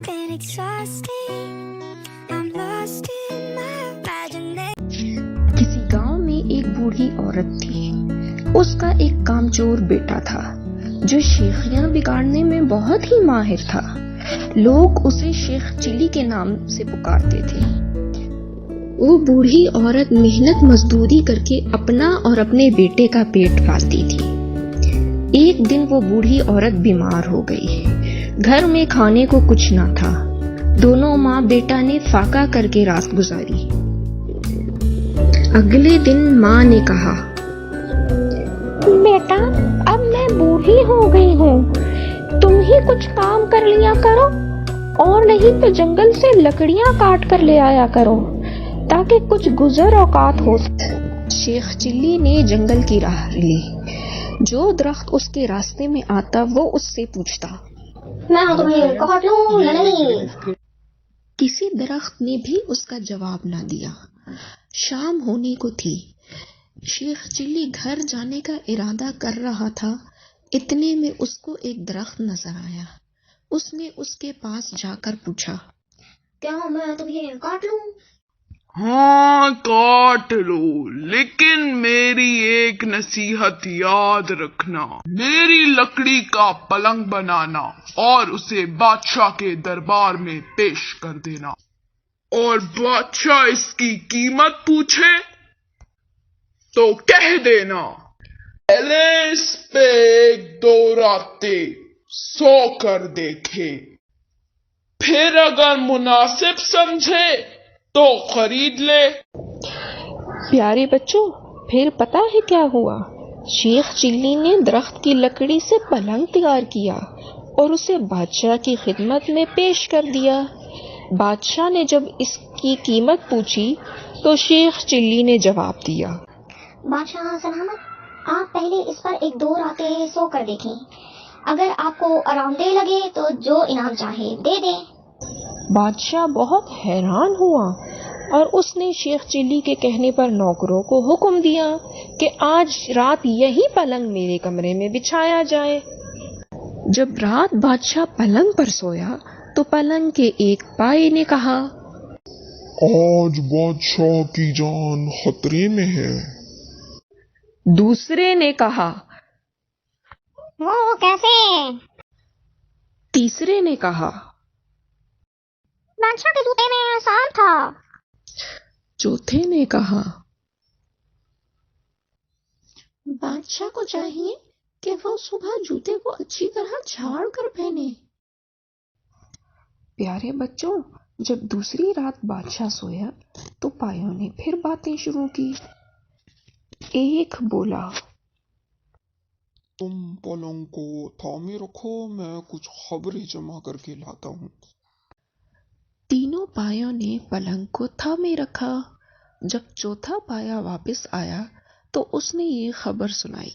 Been exhausting. I'm lost in my imagination. किसी गांव में एक बूढ़ी औरत थी। उसका एक कामचोर बेटा था जो शेखियां बिगाड़ने में बहुत ही माहिर था। लोग उसे शेख चिली के नाम से पुकारते थे। वो बूढ़ी औरत मेहनत मजदूरी करके अपना और अपने बेटे का पेट पालती थी। एक दिन वो बूढ़ी औरत बीमार हो गई। घर में खाने को कुछ ना था। दोनों माँ बेटा ने फाका करके रात गुजारी। अगले दिन माँ ने कहा, बेटा अब मैं बूढ़ी हो गई हूँ, तुम ही कुछ काम कर लिया करो, और नहीं तो जंगल से लकड़ियाँ काट कर ले आया करो ताकि कुछ गुजर औकात हो। शेख चिल्ली ने जंगल की राह ली। जो दरख्त उसके रास्ते में आता वो उससे पूछता, मैं तुम्हें काट लूं या नहीं? किसी दरख्त ने भी उसका जवाब ना दिया। शाम होने को थी। शेख चिल्ली घर जाने का इरादा कर रहा था। इतने में उसको एक दरख्त नजर आया। उसने उसके पास जाकर पूछा, क्या मैं तुम्हें काट लूं? हाँ काट लो, लेकिन मेरी एक नसीहत याद रखना। मेरी लकड़ी का पलंग बनाना और उसे बादशाह के दरबार में पेश कर देना, और बादशाह इसकी कीमत पूछे तो कह देना, पहले इस पे एक दो रातें सो कर देखे, फिर अगर मुनासिब समझे तो खरीद ले। प्यारे बच्चों, फिर पता है क्या हुआ? शेख चिल्ली ने दरख्त की लकड़ी से पलंग तैयार किया और उसे बादशाह की खिदमत में पेश कर दिया। बादशाह ने जब इसकी कीमत पूछी तो शेख चिल्ली ने जवाब दिया, बादशाह सलामत, आप पहले इस पर एक दो रातें सो कर देखें। अगर आपको आरामदेह लगे तो जो इनाम चाहे दे दें। बादशाह बहुत हैरान हुआ और उसने शेख चिल्ली के कहने पर नौकरों को हुक्म दिया कि आज रात यही पलंग मेरे कमरे में बिछाया जाए। जब रात बादशाह पलंग पर सोया तो पलंग के एक पाए ने कहा, आज बादशाह की जान खतरे में है। दूसरे ने कहा, वो कैसे? तीसरे ने कहा, बादशाह के जूते में सांप था। चौथे ने कहा, बादशाह को चाहिए कि वो सुबह जूते को अच्छी तरह झाड़ कर पहने। प्यारे बच्चों, जब दूसरी रात बादशाह सोया तो पायों ने फिर बातें शुरू की। एक बोला, तुम पलंग को थामे रखो, मैं कुछ खबरें जमा करके लाता हूँ। तीनों पायों ने पलंग को थामे रखा। जब चौथा पाया वापस आया तो उसने ये खबर सुनाई,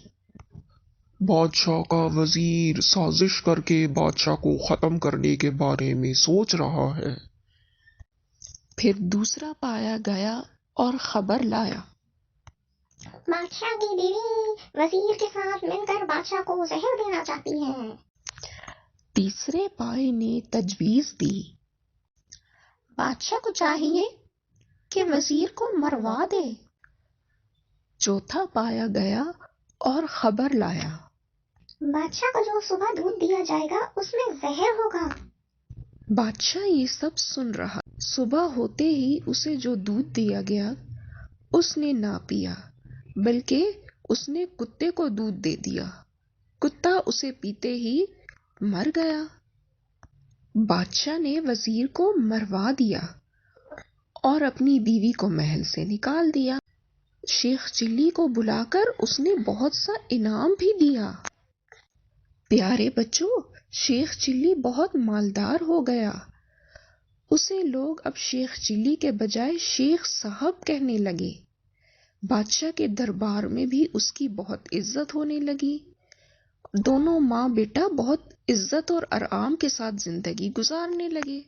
बादशाह का वजीर साजिश करके बादशाह को खत्म करने के बारे में सोच रहा है। फिर दूसरा पाया गया और खबर लाया, बादशाह की बीवी वजीर के साथ मिलकर बादशाह को जहर देना चाहती है। तीसरे पाए ने तजवीज दी, बादशाह को चाहिए कि वजीर को मरवा दे। चौथा पाया गया और खबर लाया, बादशाह को जो सुबह दूध दिया जाएगा उसमें जहर होगा। बादशाह ये सब सुन रहा। सुबह होते ही उसे जो दूध दिया गया उसने ना पिया, बल्कि उसने कुत्ते को दूध दे दिया। कुत्ता उसे पीते ही मर गया। बादशाह ने वजीर को मरवा दिया और अपनी बीवी को महल से निकाल दिया। शेख चिल्ली को बुलाकर उसने बहुत सा इनाम भी दिया। प्यारे बच्चों, शेख चिल्ली बहुत मालदार हो गया। उसे लोग अब शेख चिल्ली के बजाय शेख साहब कहने लगे। बादशाह के दरबार में भी उसकी बहुत इज्जत होने लगी। दोनों माँ बेटा बहुत इज्जत और आराम के साथ जिंदगी गुजारने लगे।